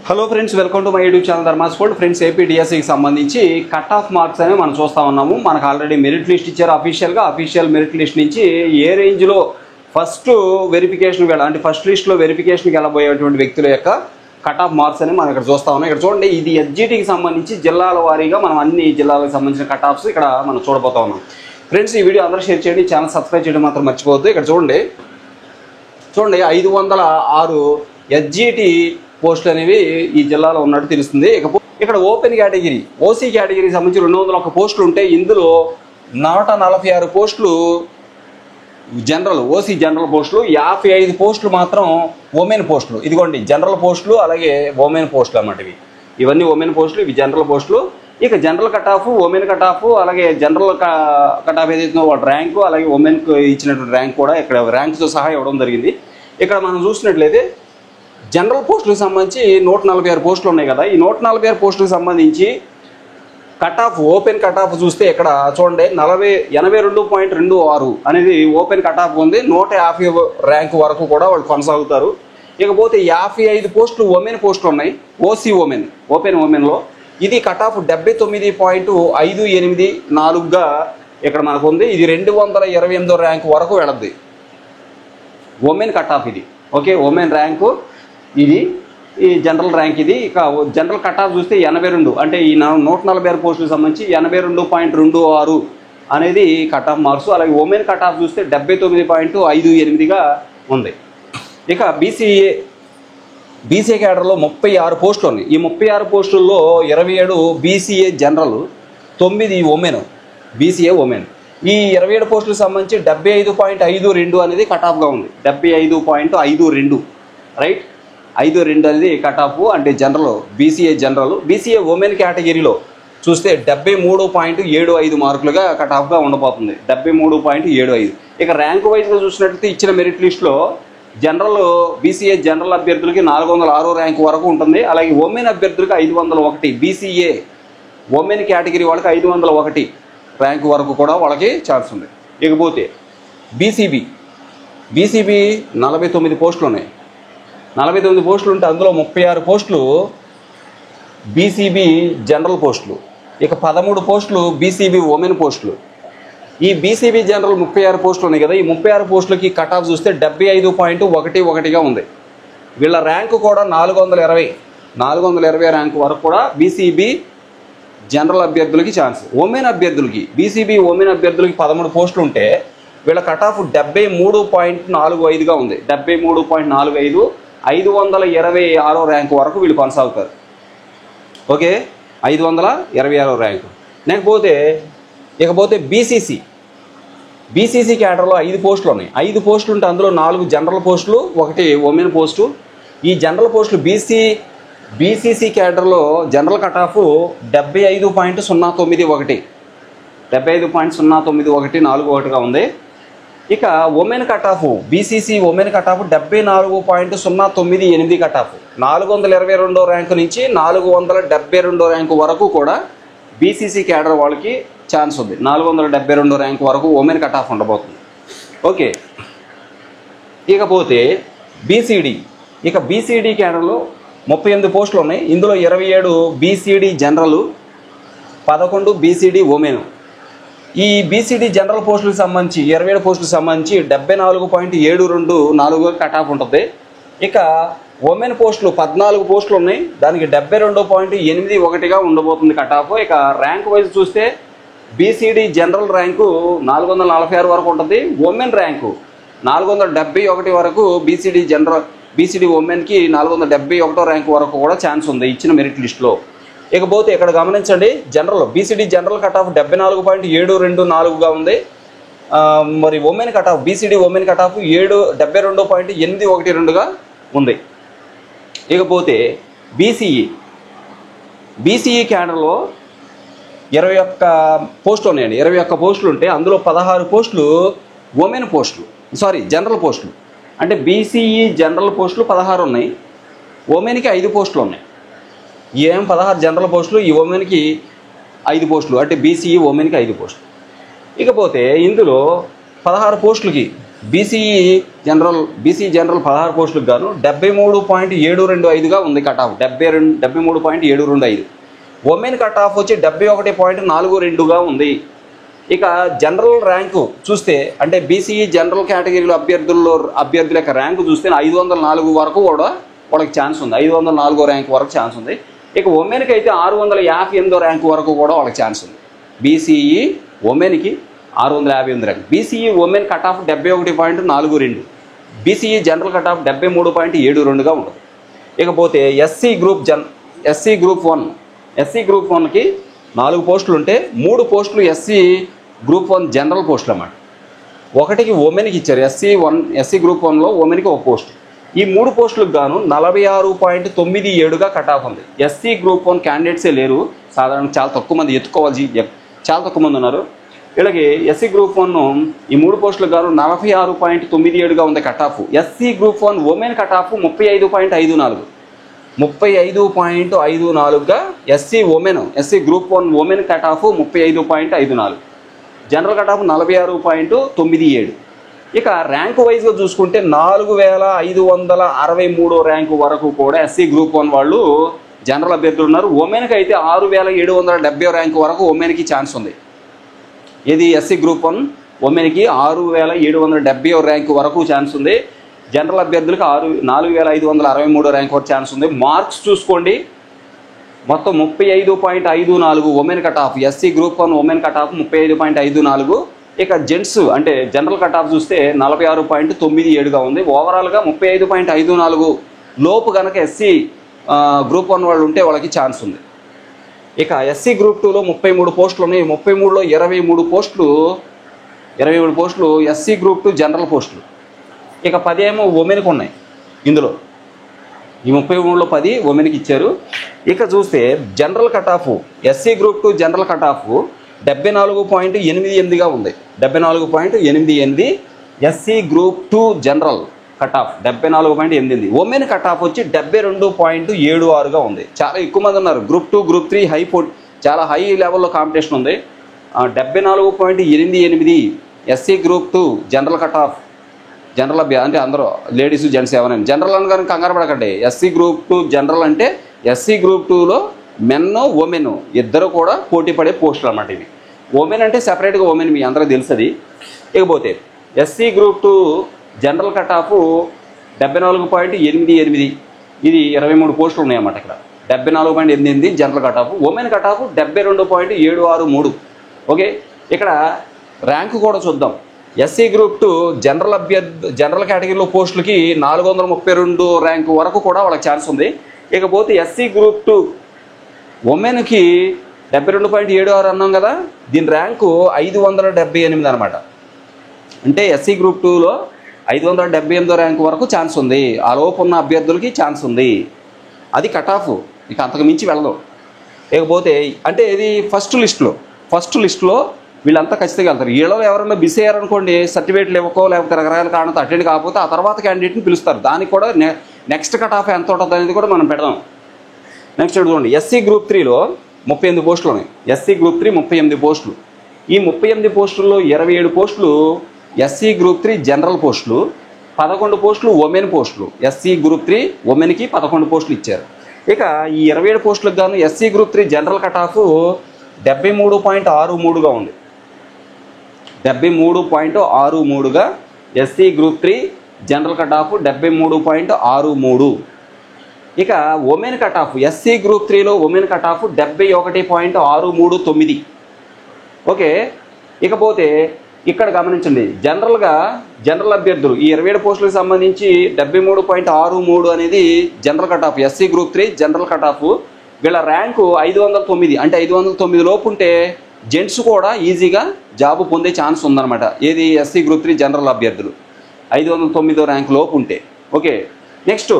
Hello friends, welcome to my YouTube channel Dharma's world. Friends, ఏపీడిఎస్సికి సంబంధించి cut off marks అనేవి మనం చూస్తూ ఉన్నాము. మనకు ఆల్రెడీ మెరిట్ లిస్ట్ ఇచ్చారు. అఫీషియల్ మెరిట్ లిస్ట్ నుంచి ఏ రేంజ్లో ఫస్ట్ వెరిఫికేషన్ అంటే ఫస్ట్ లిస్ట్లో వెరిఫికేషన్కి వెళ్ళబోయేటువంటి వ్యక్తుల యొక్క కట్ ఆఫ్ మార్క్స్ అని మనం ఇక్కడ చూస్తా ఉన్నాం. ఇక్కడ చూడండి, ఇది ఎస్జిటికి సంబంధించి జిల్లాల వారీగా మనం అన్ని జిల్లాలకు సంబంధించిన కట్ ఆఫ్స్ ఇక్కడ మనం చూడబోతా ఉన్నాం. ఫ్రెండ్స్, ఈ వీడియో అందరూ షేర్ చేయండి, ఛానల్ సబ్స్క్రైబ్ చేయడం మాత్రం మర్చిపోవద్దు. ఇక్కడ చూడండి 506 ఎస్జిటి పోస్టులు అనేవి ఈ జిల్లాలో ఉన్నట్టు తెలుస్తుంది. ఇక్కడ ఓపెన్ కేటగిరీ ఓసీ కేటగిరీకి సంబంధించి 201 పోస్టులు ఉంటే ఇందులో 146 పోస్టులు జనరల్ ఓసీ జనరల్ పోస్టులు, 55 పోస్టులు మాత్రం ఉమెన్ పోస్టులు. ఇదిగోండి జనరల్ పోస్టులు, అలాగే ఉమెన్ పోస్టులు అన్నమాట. ఇవన్నీ ఉమెన్ పోస్టులు, ఇవి జనరల్ పోస్టులు. ఇక general cut of, women cut of, అలాగే జనరల్ కట్ ఆఫ్ ఏదైతుందో వాటి ర్యాంకు, అలాగే ఉమెన్కి ఇచ్చినటువంటి ర్యాంక్ కూడా ఇక్కడ ర్యాంక్తో సహా ఇవ్వడం జరిగింది. ఇక్కడ మనం చూసినట్లయితే జనరల్ పోస్టులకు సంబంధించి 146 పోస్టులు ఉన్నాయి కదా. ఈ 146 పోస్టులకు సంబంధించి cut of, open cut off చూస్తే ఇక్కడ చూడండి 82.26 అనేది ఓపెన్ కట్ ఆఫ్ ఉంది. 150 ర్యాంక్ వరకు కూడా వాళ్ళు కొనసాగుతారు. ఇకపోతే 55 పోస్టులు ఉమెన్ పోస్టులు ఉన్నాయి, ఓసీ ఉమెన్ ఓపెన్ ఉమెన్లో. ఇది కట్ ఆఫ్ 79.584గా ఇక్కడ మనకు ఉంది. ఇది 228 ర్యాంక్ వరకు వెళద్ది ఉమెన్ కట్ ఆఫ్. ఇది ఓకే, ఉమెన్ ర్యాంకు ఇది, ఈ జనరల్ ర్యాంక్ ఇది. ఇక జనరల్ కట్ ఆఫ్ చూస్తే 82, అంటే ఈ 146 పోస్టులకు సంబంధించి 82.26 అనేది కట్ ఆఫ్ మార్క్స్. అలాగే ఉమెన్ కట్ ఆఫ్ చూస్తే 79.58గా ఉంది. ఇక బీసీఏ క్యాడర్లో 36 పోస్టులు ఉన్నాయి. ఈ 36 పోస్టుల్లో 27 BCA general, 9 women BCA women. ఈ 27 పోస్టులకు సంబంధించి 75.52 అనేది కట్ ఆఫ్గా ఉంది. 75.52 రైట్, 52 అనేది కట్ ఆఫ్. అంటే general BCA general. BCA women కేటగిరీలో చూస్తే 73.75 మార్కులుగా కట్ ఆఫ్గా ఉండబోతుంది. 73.75. ఇక ర్యాంక్ వైజ్గా చూసినట్లయితే ఇచ్చిన మెరిట్ లిస్టులో జనరల్ బీసీఏ జనరల్ అభ్యర్థులకి 406 ర్యాంక్ వరకు ఉంటుంది. అలాగే ఉమెన్ అభ్యర్థులకి 501, బీసీఏ ఉమెన్ కేటగిరీ వాళ్ళకి 501 ర్యాంక్ వరకు కూడా వాళ్ళకి ఛాన్స్ ఉంది. ఇకపోతే బీసీబీ 49 పోస్టులు ఉన్నాయి. 49 పోస్టులు ఉంటే అందులో 36 పోస్టులు బీసీబీ జనరల్ పోస్టులు. ఇక 13 పోస్టులు బీసీబీ ఉమెన్ పోస్టులు. ఈ బీసీబీ జనరల్ 36 పోస్టులు ఉన్నాయి కదా. ఈ 36 పోస్టులకి కట్ ఆఫ్ చూస్తే 75.11గా ఉంది. వీళ్ళ ర్యాంకు కూడా 420 ర్యాంకు వరకు కూడా బీసీబీ జనరల్ అభ్యర్థులకి ఛాన్స్. ఉమెన్ అభ్యర్థులకి బీసీబీ ఉమెన్ అభ్యర్థులకి 13 పోస్టులు ఉంటే వీళ్ళ కట్ ఆఫ్ 73.45గా ఉంది. 73.45, 526 ర్యాంకు వరకు వీళ్ళు కొనసాగుతారు. Okay, 526 rank. ఇకపోతే బీసీసీ క్యాడర్లో 5 పోస్టులు ఉన్నాయి. 5 పోస్టులు ఉంటే అందులో 4 జనరల్ పోస్టులు, 1 ఉమెన్ పోస్టు. ఈ జనరల్ పోస్టులు బీసీసీ క్యాడర్లో జనరల్ కట్ ఆఫ్ 75.091, 41గా ఉంది. ఇక women cut of, BCC women cut of 74.098 cut off. 422 rank నుంచి 472 ర్యాంకు వరకు కూడా బీసీసీ క్యాడర్ వాళ్ళకి ఛాన్స్ ఉంది. 472 ర్యాంకు వరకు ఉమెన్ కట్ ఆఫ్ ఉండబోతుంది. ఓకే, ఇకపోతే బీసీడీ క్యాడర్లో 38 పోస్టులు ఉన్నాయి. ఇందులో 27 బీసీడీ జనరల్, 11 బీసీడీ ఉమెన్. ఈ బీసీడీ జనరల్ పోస్టులకు సంబంధించి 27 పోస్టులకు సంబంధించి 74.724 కట్ ఆఫ్ ఉంటుంది. ఇక ఉమెన్ పోస్టులు 14 పోస్టులు ఉన్నాయి, దానికి 72.81గా ఉండబోతుంది కట్ ఆఫ్. ఇక ర్యాంక్ వైజ్ చూస్తే బీసీడీ జనరల్ ర్యాంకు 446 వరకు ఉంటుంది. ఉమెన్ ర్యాంకు 471 వరకు బీసీడీ ఉమెన్కి 471 ర్యాంక్ వరకు కూడా ఛాన్స్ ఉంది ఇచ్చిన మెరిట్ లిస్టులో. ఇకపోతే ఇక్కడ గమనించండి, బీసీడీ జనరల్ కట్ ఆఫ్ 74.724గా ఉంది. మరి women cut off, BCD women cut off 72.812గా ఉంది. ఇకపోతే బీసీఈ క్యాడర్లో 21 పోస్టులు ఉన్నాయండి. 21 పోస్టులు ఉంటే అందులో 16 పోస్టులు ఉమెన్ పోస్టులు, జనరల్ పోస్టులు. అంటే బీసీఈ జనరల్ పోస్టులు 16 ఉన్నాయి, ఉమెన్కి 5 పోస్టులు ఉన్నాయి. 16 జనరల్ పోస్టులు, ఈ ఉమెన్కి 5 పోస్టులు, అంటే బీసీఈ ఉమెన్కి 5 పోస్టులు. ఇకపోతే ఇందులో 16 పోస్టులకి బీసీ జనరల్ 16 పోస్టులకు గాను 73.725గా ఉంది cut of. 73.725. Women cut off వచ్చి 71.42గా ఉంది. ఇక జనరల్ ర్యాంకు చూస్తే అంటే బీసీ జనరల్ కేటగిరీలో అభ్యర్థుల యొక్క ర్యాంకు చూస్తే 504 వరకు కూడా వాళ్ళకి ఛాన్స్ ఉంది. 504 ర్యాంక్ వరకు ఛాన్స్ ఉంది. ఇక ఉమెన్కి అయితే 658 ర్యాంకు వరకు కూడా వాళ్ళకి ఛాన్స్ ఉంది. బీసీఈ ఉమెన్కి 658 rank. BCE women cut off 71.42. BCE general cut off 73.72గా ఉంటుంది. ఇకపోతే ఎస్సీ గ్రూప్ 1కి 4 పోస్టులు ఉంటే 3 పోస్టులు ఎస్సీ గ్రూప్ 1 జనరల్ పోస్టులు అన్నమాట. ఒకటికి ఉమెన్కి ఇచ్చారు. ఎస్సీ గ్రూప్ 1లో ఉమెన్కి ఒక పోస్ట్. ఈ 3 పోస్టులకు గాను 46.97గా కట్ ఆఫ్ ఉంది. ఎస్సీ గ్రూప్ 1 క్యాండిడేట్సే లేరు. సాధారణ చాలా తక్కువ మంది చాలా తక్కువ మంది ఉన్నారు. వీళ్ళకి ఎస్సీ గ్రూప్ 1 ఈ 3 పోస్టులకు గాను 46.97గా ఉంది cut off. SC group 1 women cut off 35.54గా SC group 1 women cut off 35.54. General cut off 46.97. ఇక ర్యాంక్ వైజ్గా చూసుకుంటే 4563 ర్యాంకు వరకు కూడా ఎస్సీ గ్రూప్ 1 వాళ్ళు జనరల్ అభ్యర్థులు ఉన్నారు. ఉమెన్కి అయితే 6770 ర్యాంకు వరకు ఉమెన్కి ఛాన్స్ ఉంది. ఇది ఎస్సీ గ్రూప్ 1 ఉమెన్కి 6770 ర్యాంకు వరకు ఛాన్స్ ఉంది. జనరల్ అభ్యర్థులకు 4563 ర్యాంక్ వరకు ఛాన్స్ ఉంది. మార్క్స్ చూసుకోండి, మొత్తం 35.54 women cut off. SC group 1 women cut off 35.54. ఇక జెంట్స్ అంటే జనరల్ కట్ ఆఫ్ చూస్తే 46.97గా ఉంది. ఓవరాల్గా 35.54 లోపు కనుక ఎస్సీ గ్రూప్ 1 వాళ్ళు ఉంటే వాళ్ళకి ఛాన్స్ ఉంది. ఇక ఎస్సీ గ్రూప్ 2లో 33 పోస్టులు ఉన్నాయి. 33లో 23 పోస్టులు ఎస్సీ గ్రూప్ 2 జనరల్ పోస్టులు. ఇక 10 ఏమో ఉమెన్కి ఉన్నాయి. ఇందులో ఈ 33లో 10 ఉమెన్కి ఇచ్చారు. ఇక చూస్తే general cut off SC group 2 general cut off 74.88గా ఉంది. 74.88. SC group 2 general cut off 74.88. Women cut off వచ్చి 72.76గా ఉంది. చాలా ఎక్కువ మంది ఉన్నారు. గ్రూప్ 2 గ్రూప్ 3 చాలా హై లెవెల్లో కాంపిటీషన్ ఉంది. 74.88 SC group 2 general cut of. General అంటే అందరూ లేడీస్ జెంట్స్ ఎవరైనా జనరల్ అని కానీ కంగారు పడకండి. ఎస్సీ గ్రూప్ 2 జనరల్ అంటే ఎస్సీ గ్రూప్ 2లో మెన్ ఉమెన్ ఇద్దరు కూడా పోటీ పడే పోస్టులు అన్నమాట ఇవి. ఉమెన్ అంటే సెపరేట్గా ఉమెన్ మీ అందరూ తెలుస్తుంది. ఇకపోతే SC group 2 general cut off 74.88. ఇది 23 పోస్టులు ఉన్నాయన్నమాట ఇక్కడ. 74.88 general cut of. Women cut of 72.763. Okay, ఇక్కడ ర్యాంకు కూడా చూద్దాం. ఎస్సీ గ్రూప్ 2 జనరల్ కేటగిరీలో పోస్టులకి 432 ర్యాంకు వరకు కూడా వాళ్ళకి ఛాన్స్ ఉంది. ఇకపోతే ఎస్సీ గ్రూప్ 2 ఉమెన్కి 72.76 అన్నాం కదా, దీని ర్యాంకు 578 అనమాట. అంటే ఎస్సీ గ్రూప్ 2లో 578 ర్యాంకు వరకు ఛాన్స్ ఉంది. ఆ లోపు ఉన్న అభ్యర్థులకి ఛాన్స్ ఉంది. అది కట్ ఆఫ్, ఇక అంతకు మించి వెళ్ళదు. ఇకపోతే అంటే ఇది ఫస్ట్ లిస్టులో వీళ్ళంతా ఖచ్చితంగా వెళ్తారు. వీళ్ళలో ఎవరైనా మిస్ అయ్యారనుకోండి, సర్టిఫికేట్లు ఇవ్వకో లేకపోతే రకరకాల కారణంతో అటెండ్ కాకపోతే ఆ తర్వాత క్యాండిడేట్ని పిలుస్తారు. దానికి కూడా నెక్స్ట్ కట్ ఆఫ్ ఎంత ఉంటుంది అనేది కూడా మనం పెడదాం. నెక్స్ట్ చూడండి, ఎస్సీ గ్రూప్ 3లో 38 పోస్టులు ఉన్నాయి. ఎస్సీ గ్రూప్ 3 38 పోస్టులు. ఈ 38 పోస్టుల్లో 27 పోస్టులు ఎస్సీ గ్రూప్ 3 జనరల్ పోస్టులు, 11 పోస్టులు ఉమెన్ పోస్టులు. ఎస్సీ గ్రూప్ 3 ఉమెన్కి 11 పోస్టులు ఇచ్చారు. ఇక ఈ 27 పోస్టులకు గాను SC group 3 general cut off 73.63గా ఉంది. 73.63గా SC group 3 general cut off 73.63. ఇక women cut off SC group 3లో ఉమెన్ కట్ ఆఫ్ 71.639. ఓకే, ఇకపోతే ఇక్కడ గమనించండి, జనరల్ అభ్యర్థులు ఈ 27 పోస్టులకు సంబంధించి 73.63 అనేది general cut off. SC group 3 general cut of. వీళ్ళ ర్యాంకు 509. అంటే 509 లోపు ఉంటే జెంట్స్ కూడా ఈజీగా జాబ్ పొందే ఛాన్స్ ఉందన్నమాట. ఏది ఎస్సీ గ్రూప్ 3 జనరల్ అభ్యర్థులు 509 ర్యాంక్ లోపు ఉంటే. ఓకే, నెక్స్ట్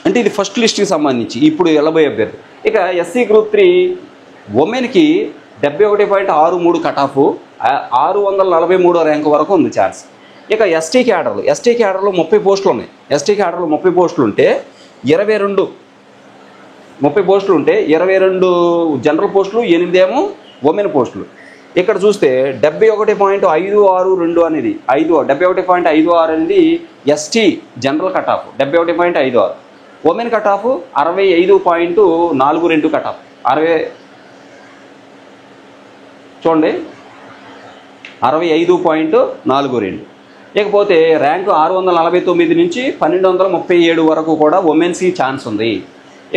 అంటే ఇది ఫస్ట్ లిస్ట్కి సంబంధించి ఇప్పుడు వెళ్ళబోయే అభ్యర్థి. ఇక ఎస్సీ గ్రూప్ 3 ఉమెన్కి 71.63 కట్ ఆఫ్, 643 ర్యాంక్ వరకు ఉంది ఛాన్స్. ఇక ఎస్టీ క్యాడర్లో 30 పోస్టులు ఉన్నాయి. ఎస్టీ క్యాడర్లో 30 పోస్టులు ఉంటే 22 జనరల్ పోస్టులు, 8 ఏమో ఉమెన్ పోస్టులు. ఇక్కడ చూస్తే 71.562 అనేది 71.56 అనేది ST general cut of 71.56. Women cut of 65.42 cut off 60 చూడండి 65.42. ఇకపోతే ర్యాంకు 649 నుంచి 1237 వరకు కూడా ఉమెన్స్కి ఛాన్స్ ఉంది.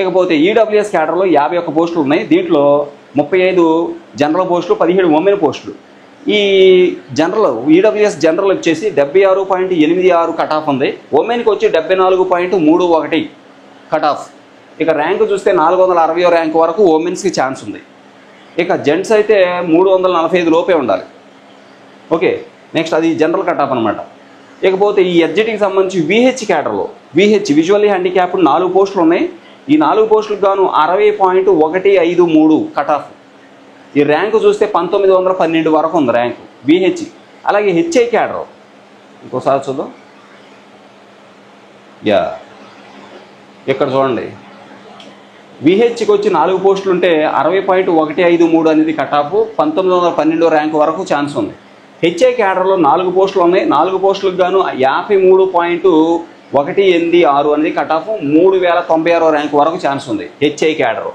ఇకపోతే ఈడబ్ల్యూఎస్ క్యాడర్లో 51 పోస్టులు ఉన్నాయి. దీంట్లో 35 జనరల్ పోస్టులు, 17 ఉమెన్ పోస్టులు. ఈ జనరల్ ఈడబ్ల్యూఎస్ జనరల్ వచ్చేసి 76.86 కట్ ఆఫ్ ఉంది. ఉమెన్కి వచ్చి 74.31 కట్ ఆఫ్. ఇక ర్యాంకు చూస్తే 460 ర్యాంక్ వరకు ఉమెన్స్కి ఛాన్స్ ఉంది. ఇక జెంట్స్ అయితే 345 లోపే ఉండాలి. ఓకే, నెక్స్ట్ అది జనరల్ కట్ ఆఫ్ అనమాట. ఇకపోతే ఈ ఎడ్జిటీకి సంబంధించి విహెచ్ క్యాడర్లో విజువల్లీ హ్యాండిక్యాప్డ్ 4 పోస్టులు ఉన్నాయి. ఈ 4 పోస్టులకు గాను 60.153 కట్ ఆఫ్. ఈ ర్యాంకు చూస్తే 1912 వరకు ఉంది ర్యాంకు విహెచ్. అలాగే హెచ్ఐ క్యాడర్ ఇంకోసారి చూద్దాం. యా, ఇక్కడ చూడండి విహెచ్కి వచ్చి 4 పోస్టులు ఉంటే 60.153 అనేది కట్ ఆఫ్. 1912 ర్యాంకు వరకు ఛాన్స్ ఉంది. హెచ్ఐ క్యాడర్లో 4 పోస్టులు ఉన్నాయి. 4 పోస్టులకు గాను 53.186 అనేది కట్ ఆఫ్. 3096 ర్యాంకు వరకు ఛాన్స్ ఉంది హెచ్ఐ క్యాడర్.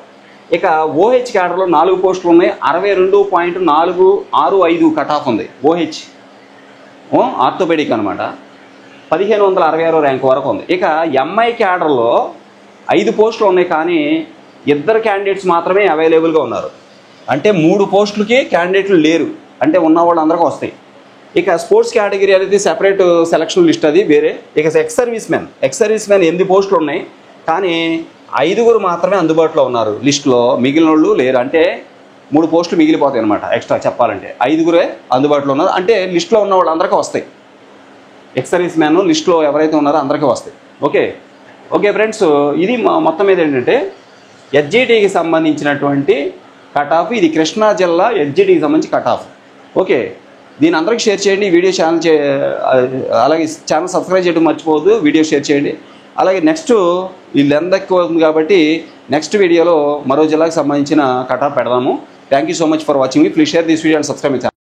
ఇక ఓహెచ్ క్యాడర్లో 4 పోస్టులు ఉన్నాయి. 62.465 కట్ ఆఫ్ ఉంది ఓహెచ్, ఆర్థోపెడిక్ అనమాట. 1566 ర్యాంకు వరకు ఉంది. ఇక ఎంఐ క్యాడర్లో 5 పోస్టులు ఉన్నాయి, కానీ 2 క్యాండిడేట్స్ మాత్రమే అవైలబుల్గా ఉన్నారు. అంటే 3 పోస్టులకి క్యాండిడేట్లు లేరు, అంటే ఉన్న వాళ్ళు అందరికీ వస్తాయి. ఇక స్పోర్ట్స్ కేటగిరీ అనేది సెపరేట్ సెలక్షన్ లిస్ట్, అది వేరే. ఇక ఎక్స్ సర్వీస్ మ్యాన్ 8 పోస్టులు ఉన్నాయి, కానీ 5 మాత్రమే అందుబాటులో ఉన్నారు లిస్టులో. మిగిలిన వాళ్ళు లేరు, అంటే 3 పోస్టులు మిగిలిపోతాయి అనమాట. ఎక్స్ట్రా చెప్పాలంటే 5 అందుబాటులో ఉన్నారు, అంటే లిస్టులో ఉన్న వాళ్ళు అందరికీ వస్తాయి. ఎక్స్ సర్వీస్ మ్యాన్ లిస్టులో ఎవరైతే ఉన్నారో అందరికీ వస్తాయి. ఓకే ఫ్రెండ్స్, ఇది మొత్తం మీద ఏంటంటే ఎస్జిటికి సంబంధించినటువంటి కట్ ఆఫ్. ఇది కృష్ణా జిల్లా ఎస్జిటికి సంబంధించి కట్ ఆఫ్. ఓకే, దీని అందరికీ షేర్ చేయండి. వీడియో అలాగే ఛానల్ సబ్స్క్రైబ్ చేయడం మర్చిపోవద్దు. వీడియో షేర్ చేయండి. అలాగే నెక్స్ట్ ఈ లెంత్ ఎక్కువ అవుతుంది కాబట్టి నెక్స్ట్ వీడియోలో మరో జిల్లాకు సంబంధించిన కట్ ఆఫ్ పెడదాము. Thank you so much for watching me. Please share this video and subscribe my channel.